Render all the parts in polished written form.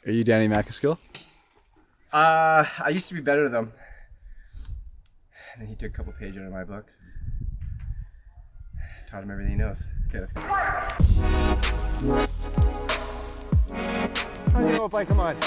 Are you Danny McAskill? I used to be better than them. And then he took a couple pages out of my books. Taught him everything he knows. Okay, let's go. How do you know, bike? Come on.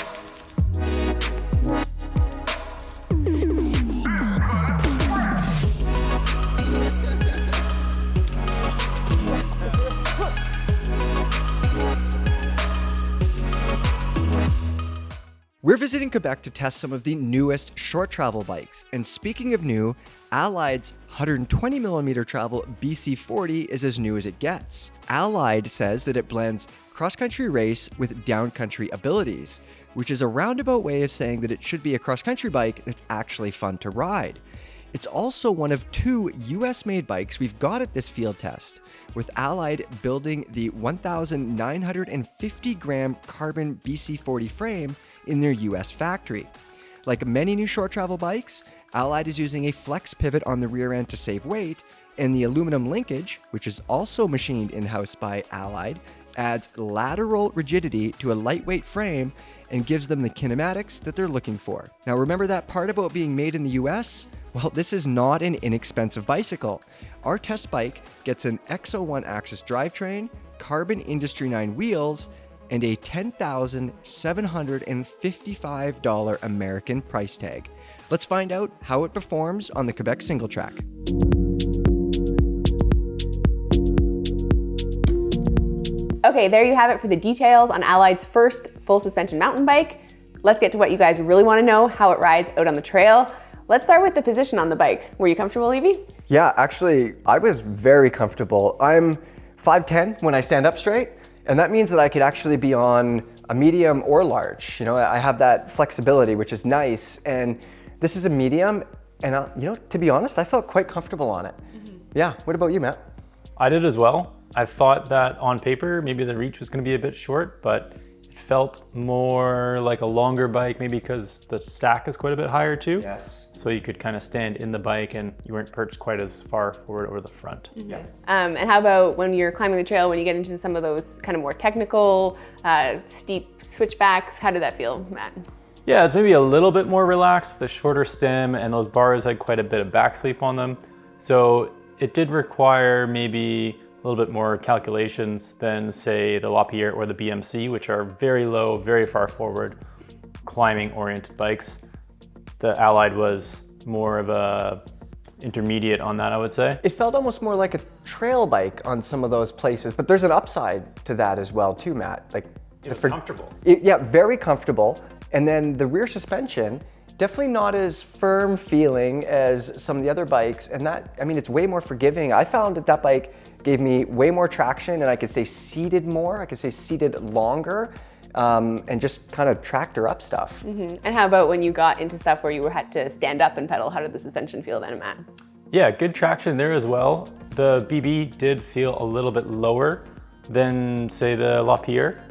We're visiting Quebec to test some of the newest short travel bikes. And speaking of new, Allied's 120mm travel BC40 is as new as it gets. Allied says that it blends cross-country race with downcountry abilities, which is a roundabout way of saying that it should be a cross-country bike that's actually fun to ride. It's also one of 2 US-made bikes we've got at this field test, with Allied building the 1,950-gram carbon BC40 frame in their US factory. Like many new short travel bikes, Allied is using a flex pivot on the rear end to save weight, and the aluminum linkage, which is also machined in-house by Allied, adds lateral rigidity to a lightweight frame and gives them the kinematics that they're looking for. Now remember that part about being made in the US? Well, this is not an inexpensive bicycle. Our test bike gets an X01 axis drivetrain, carbon Industry 9 wheels, and a $10,755 American price tag. Let's find out how it performs on the Quebec single track. Okay, there you have it for the details on Allied's first full suspension mountain bike. Let's get to what you guys really want to know, how it rides out on the trail. Let's start with the position on the bike. Were you comfortable, Levy? Yeah, actually, I was very comfortable. I'm 5'10" when I stand up straight, and that means that I could actually be on a medium or large. You know, I have that flexibility, which is nice, and this is a medium, and you know, to be honest, I felt quite comfortable on it. Yeah, what about you, Matt? I did as well. I thought that on paper, maybe the reach was going to be a bit short, but it felt more like a longer bike, maybe because the stack is quite a bit higher too. Yes. So you could kind of stand in the bike and you weren't perched quite as far forward over the front. Yeah. And how about when you're climbing the trail, when you get into some of those kind of more technical, steep switchbacks, how did that feel, Matt? Yeah, it's maybe a little bit more relaxed with a shorter stem, and those bars had quite a bit of back sweep on them. So it did require maybe a little bit more calculations than, say, the Lapierre or the BMC, which are very low, very far forward, climbing oriented bikes. The Allied was more of a intermediate on that, I would say. It felt almost more like a trail bike on some of those places, but there's an upside to that as well too, Matt. Like, It was comfortable. Yeah, very comfortable. And then the rear suspension, definitely not as firm feeling as some of the other bikes. And that, I mean, it's way more forgiving. I found that that bike gave me way more traction, and I could stay seated more. I could stay seated longer, and just kind of tractor up stuff. And how about when you got into stuff where you had to stand up and pedal? How did the suspension feel then, Matt? Yeah, good traction there as well. The BB did feel a little bit lower than, say, the Lapierre,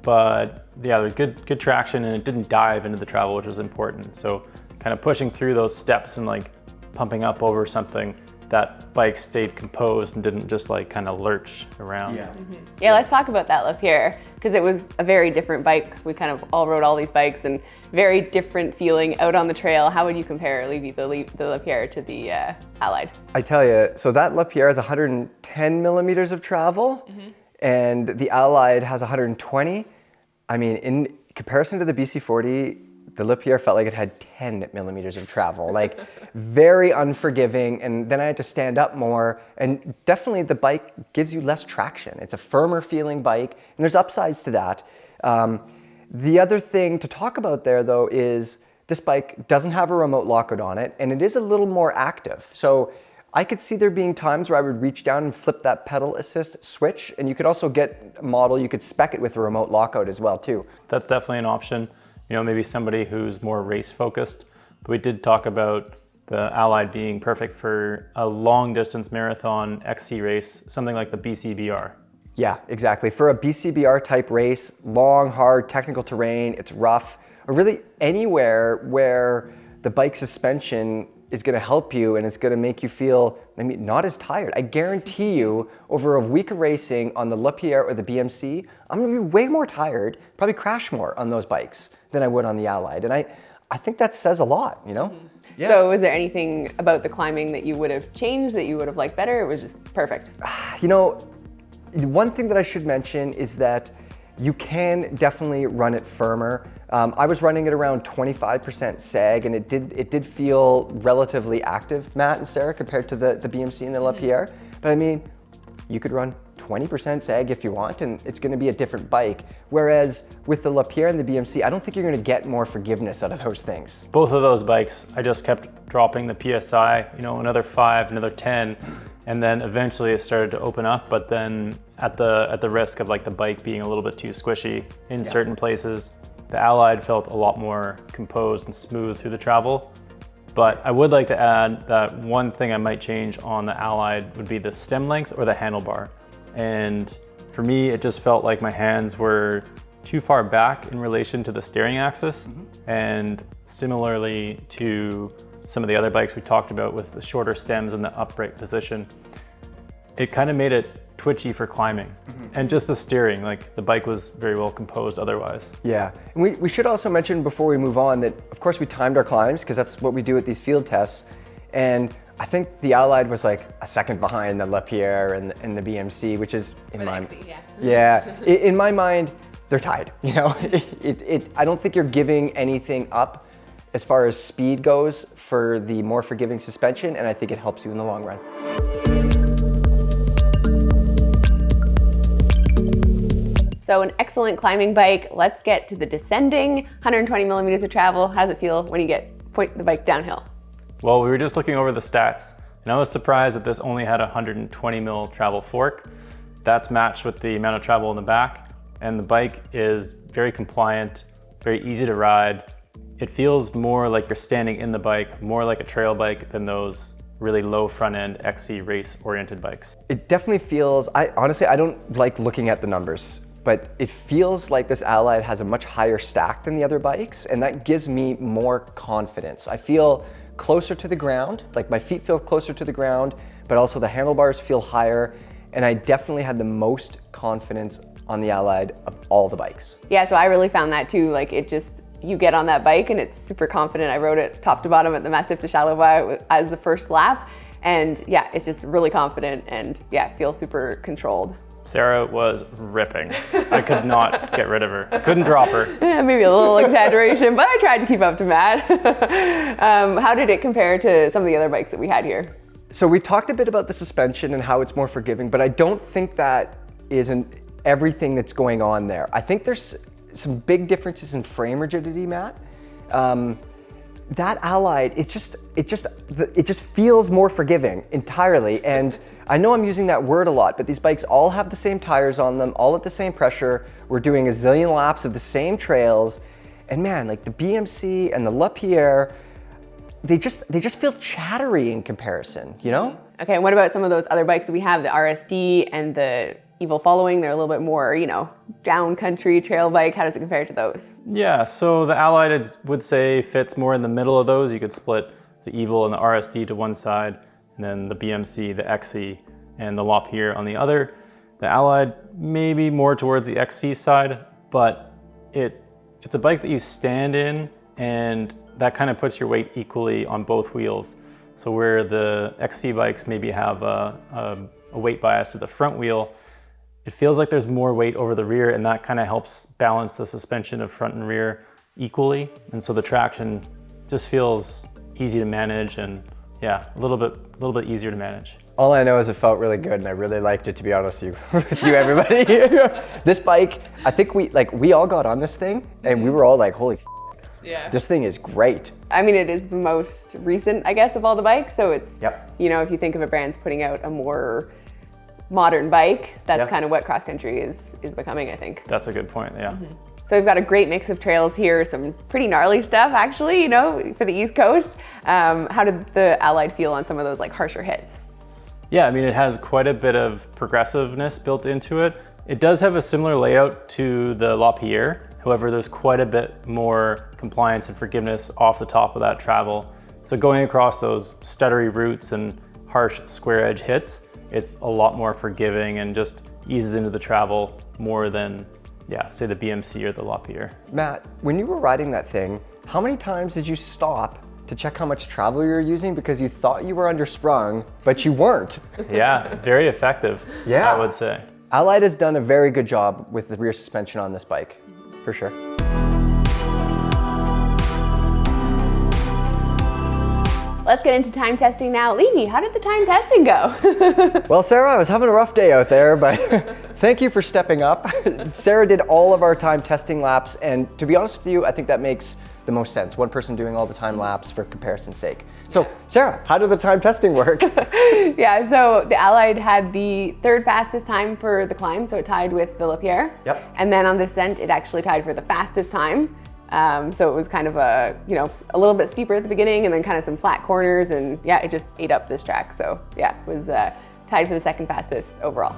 but yeah, there's good traction, and it didn't dive into the travel, which was important. So kind of pushing through those steps and like pumping up over something, that bike stayed composed and didn't just like kind of lurch around. Yeah, let's talk about that Lapierre, because it was a very different bike. We kind of all rode all these bikes, and very different feeling out on the trail. How would you compare, Levy, the Lapierre to the Allied? I tell you, so that Lapierre has 110 millimeters of travel, and the Allied has 120. I mean, in comparison to the BC40, the Lapierre felt like it had 10 millimeters of travel, like very unforgiving. And then I had to stand up more, and definitely the bike gives you less traction. It's a firmer feeling bike, and there's upsides to that. The other thing to talk about there though is this bike doesn't have a remote lockout on it, and it is a little more active. So I could see there being times where I would reach down and flip that pedal assist switch, and you could also get a model, you could spec it with a remote lockout as well too. That's definitely an option. You know, maybe somebody who's more race focused, but we did talk about the Allied being perfect for a long distance marathon XC race, something like the BCBR. Yeah, exactly. For a BCBR type race, long, hard, technical terrain, it's rough, or really anywhere where the bike suspension is going to help you, and it's going to make you feel not as tired. I guarantee you, over a week of racing on the Lapierre or the BMC, I'm going to be way more tired, probably crash more on those bikes than I would on the Allied. And I think that says a lot, you know? Yeah. So was there anything about the climbing that you would have changed, that you would have liked better? It was just perfect. You know, one thing that I should mention is that you can definitely run it firmer. I was running it around 25% sag, and it did feel relatively active, Matt and Sarah, compared to the BMC and the Lapierre. But I mean, you could run 20% sag if you want, and it's going to be a different bike. Whereas with the Lapierre and the BMC, I don't think you're going to get more forgiveness out of those things. Both of those bikes, I just kept dropping the PSI, another 5, another 10, and then eventually it started to open up, but then at the risk of like the bike being a little bit too squishy in certain places, the Allied felt a lot more composed and smooth through the travel. But I would like to add that one thing I might change on the Allied would be the stem length or the handlebar. And for me, it just felt like my hands were too far back in relation to the steering axis. And similarly to some of the other bikes we talked about with the shorter stems and the upright position, it kind of made it twitchy for climbing. And just the steering, like the bike was very well composed otherwise. Yeah, and we should also mention before we move on that of course we timed our climbs, because that's what we do at these field tests. And I think the Allied was like a second behind the Lapierre and the BMC, which is in in my mind, they're tied. I don't think you're giving anything up as far as speed goes for the more forgiving suspension, and I think it helps you in the long run. So an excellent climbing bike. Let's get to the descending. 120 millimeters of travel. How's it feel when you point the bike downhill? Well, we were just looking over the stats, and I was surprised that this only had a 120 mil travel fork. That's matched with the amount of travel in the back, and the bike is very compliant, very easy to ride. It feels more like you're standing in the bike, more like a trail bike than those really low front end XC race oriented bikes. It definitely feels, honestly, I don't like looking at the numbers, but it feels like this Allied has a much higher stack than the other bikes, and that gives me more confidence. I feel closer to the ground, like my feet feel closer to the ground, but also the handlebars feel higher, and I definitely had the most confidence on the Allied of all the bikes. Yeah, so I really found that too. Like you get on that bike and it's super confident. I rode it top to bottom at the Massif de Charlevoix as the first lap, and yeah, it's just really confident and yeah, feels super controlled. Sarah was ripping. I could not get rid of her. Couldn't drop her. Maybe a little exaggeration, but I tried to keep up to Matt. How did it compare to some of the other bikes that we had here? So we talked a bit about the suspension and how it's more forgiving, but I don't think that isn't everything that's going on there. I think there's some big differences in frame rigidity, Matt. That Allied, it just feels more forgiving entirely. And I know I'm using that word a lot, but these bikes all have the same tires on them, all at the same pressure. We're doing a zillion laps of the same trails. And man, like the BMC and the Lapierre, they just feel chattery in comparison, you know? Okay, and what about some of those other bikes that we have, the RSD and the Evil Following? They're a little bit more, downcountry trail bike. How does it compare to those? Yeah, so the Allied, I would say, fits more in the middle of those. You could split the Evil and the RSD to one side, and then the BMC, the XC, and the Lapierre on the other. The Allied maybe more towards the XC side, but it's a bike that you stand in, and that kind of puts your weight equally on both wheels. So where the XC bikes maybe have a weight bias to the front wheel, it feels like there's more weight over the rear, and that kind of helps balance the suspension of front and rear equally. And so the traction just feels easy to manage, and yeah, a little bit easier to manage. All I know is it felt really good, and I really liked it, to be honest with you everybody. This bike, I think we all got on this thing, and we were all like, holy yeah, this thing is great. I mean, it is the most recent, I guess, of all the bikes. So it's, Yep. If you think of a brand's putting out a more modern bike, that's kind of what cross country is becoming, I think. That's a good point, yeah. So we've got a great mix of trails here, some pretty gnarly stuff actually, for the East Coast. How did the Allied feel on some of those like harsher hits? Yeah, I mean, it has quite a bit of progressiveness built into it. It does have a similar layout to the Lapierre. However, there's quite a bit more compliance and forgiveness off the top of that travel. So going across those stuttery roots and harsh square edge hits, it's a lot more forgiving and just eases into the travel more than, yeah, say the BMC or the Lapierre. Matt, when you were riding that thing, how many times did you stop to check how much travel you were using because you thought you were undersprung, but you weren't? Yeah, very effective, Yeah. I would say. Allied has done a very good job with the rear suspension on this bike, for sure. Let's get into time testing now. Levy, how did the time testing go? Well, Sarah, I was having a rough day out there, but thank you for stepping up. Sarah did all of our time testing laps, and to be honest with you, I think that makes the most sense. One person doing all the time laps for comparison's sake. So, Sarah, how did the time testing work? Yeah, so the Allied had the third fastest time for the climb, so it tied with the Lapierre. Yep. And then on the descent, it actually tied for the fastest time. So it was kind of a little bit steeper at the beginning and then kind of some flat corners, and yeah, it just ate up this track. So yeah, it was tied for the second fastest overall.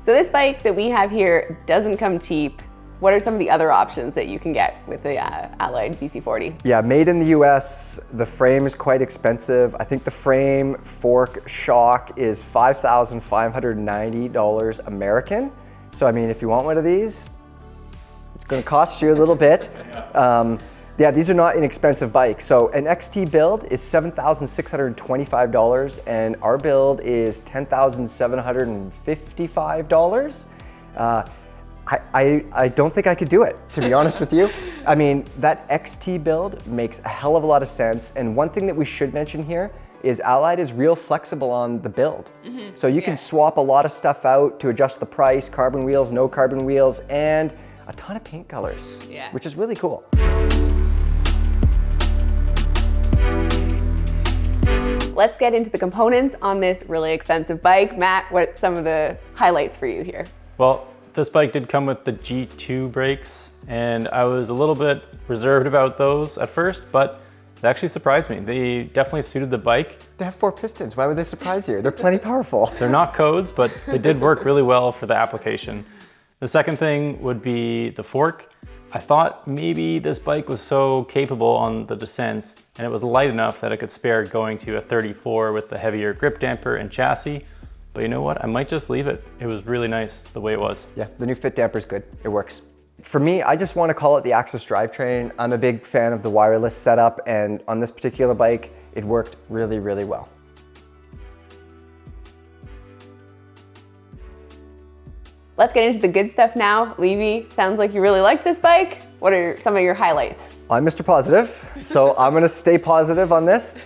So this bike that we have here doesn't come cheap. What are some of the other options that you can get with the Allied BC40? Yeah, made in the US, the frame is quite expensive. I think the frame, fork, shock is $5,590 American. So I mean, if you want one of these, it's gonna cost you a little bit. Yeah, these are not inexpensive bikes. So an XT build is $7,625 and our build is $10,755. I don't think I could do it, to be honest with you. I mean, that XT build makes a hell of a lot of sense. And one thing that we should mention here is Allied is real flexible on the build. So you can swap a lot of stuff out to adjust the price, carbon wheels, no carbon wheels, and a ton of paint colors, which is really cool. Let's get into the components on this really expensive bike. Matt, what's some of the highlights for you here? Well, this bike did come with the G2 brakes, and I was a little bit reserved about those at first, but it actually surprised me. They definitely suited the bike. They have 4 pistons. Why would they surprise you? They're plenty powerful. They're not codes, but they did work really well for the application. The second thing would be the fork. I thought maybe this bike was so capable on the descents and it was light enough that it could spare going to a 34 with the heavier grip damper and chassis. But you know what? I might just leave it. It was really nice the way it was. Yeah, the new fit damper is good. It works. For me, I just want to call it the Axis drivetrain. I'm a big fan of the wireless setup, and on this particular bike, it worked really, really well. Let's get into the good stuff now. Levy, sounds like you really like this bike. What are some of your highlights? I'm Mr. Positive, so I'm gonna stay positive on this.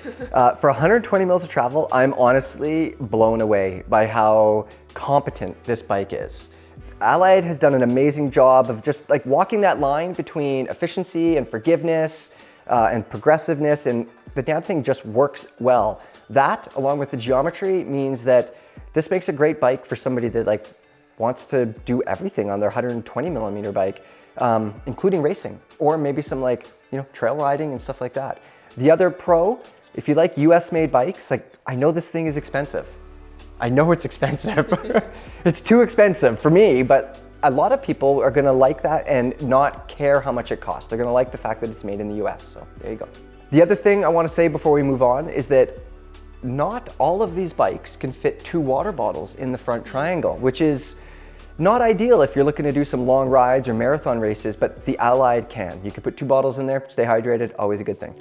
For 120 mils of travel, I'm honestly blown away by how competent this bike is. Allied has done an amazing job of just like walking that line between efficiency and forgiveness and progressiveness, and the damn thing just works well. That, along with the geometry, means that this makes a great bike for somebody that wants to do everything on their 120 millimeter bike, including racing, or maybe some trail riding and stuff like that. The other pro, if you like US made bikes, I know this thing is expensive. I know it's expensive. It's too expensive for me, but a lot of people are gonna like that and not care how much it costs. They're gonna like the fact that it's made in the US, so there you go. The other thing I wanna say before we move on is that not all of these bikes can fit 2 water bottles in the front triangle, which is not ideal if you're looking to do some long rides or marathon races, but the Allied can. You can put 2 bottles in there, stay hydrated, always a good thing.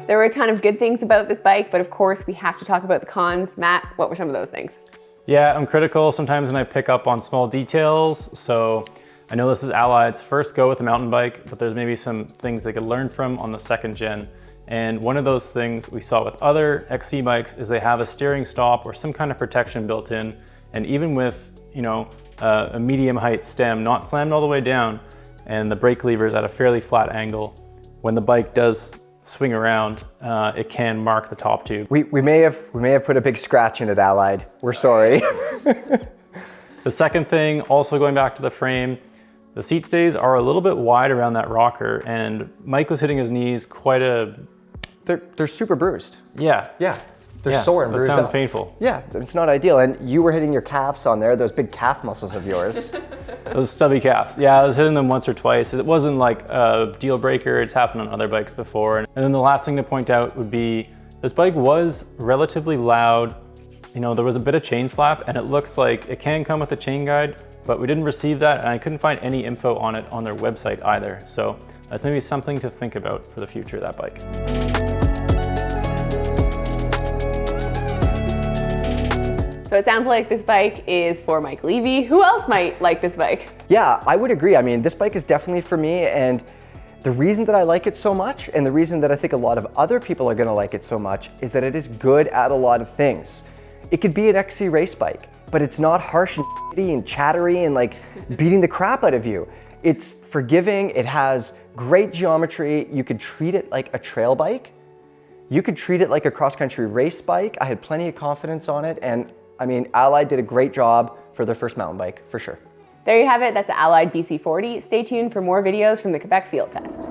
There were a ton of good things about this bike, but of course we have to talk about the cons. Matt, what were some of those things? Yeah, I'm critical sometimes when I pick up on small details. So I know this is Allied's first go with a mountain bike, but there's maybe some things they could learn from on the 2nd gen. And one of those things we saw with other XC bikes is they have a steering stop or some kind of protection built in. And even with, a medium height stem, not slammed all the way down, and the brake lever is at a fairly flat angle, when the bike does swing around, it can mark the top tube. We may have put a big scratch in it, Allied. We're sorry. The second thing, also going back to the frame, the seat stays are a little bit wide around that rocker, and Mike was hitting his knees quite a... They're super bruised. Yeah. Yeah. They're sore and that bruised sounds up. painful. Yeah, it's not ideal. And you were hitting your calves on there, those big calf muscles of yours. Those stubby calves. Yeah, I was hitting them once or twice. It wasn't like a deal breaker. It's happened on other bikes before. And then the last thing to point out would be this bike was relatively loud. You know, there was a bit of chain slap, and it looks like it can come with a chain guide, but we didn't receive that, and I couldn't find any info on it on their website either. So that's maybe something to think about for the future of that bike. So it sounds like this bike is for Mike Levy. Who else might like this bike? Yeah, I would agree. I mean, this bike is definitely for me, and the reason that I like it so much, and the reason that I think a lot of other people are gonna like it so much, is that it is good at a lot of things. It could be an XC race bike, but it's not harsh and shitty and chattery and like beating the crap out of you. It's forgiving, it has great geometry. You could treat it like a trail bike. You could treat it like a cross-country race bike. I had plenty of confidence on it, and I mean, Allied did a great job for their first mountain bike, for sure. There you have it, that's Allied BC40. Stay tuned for more videos from the Quebec field test.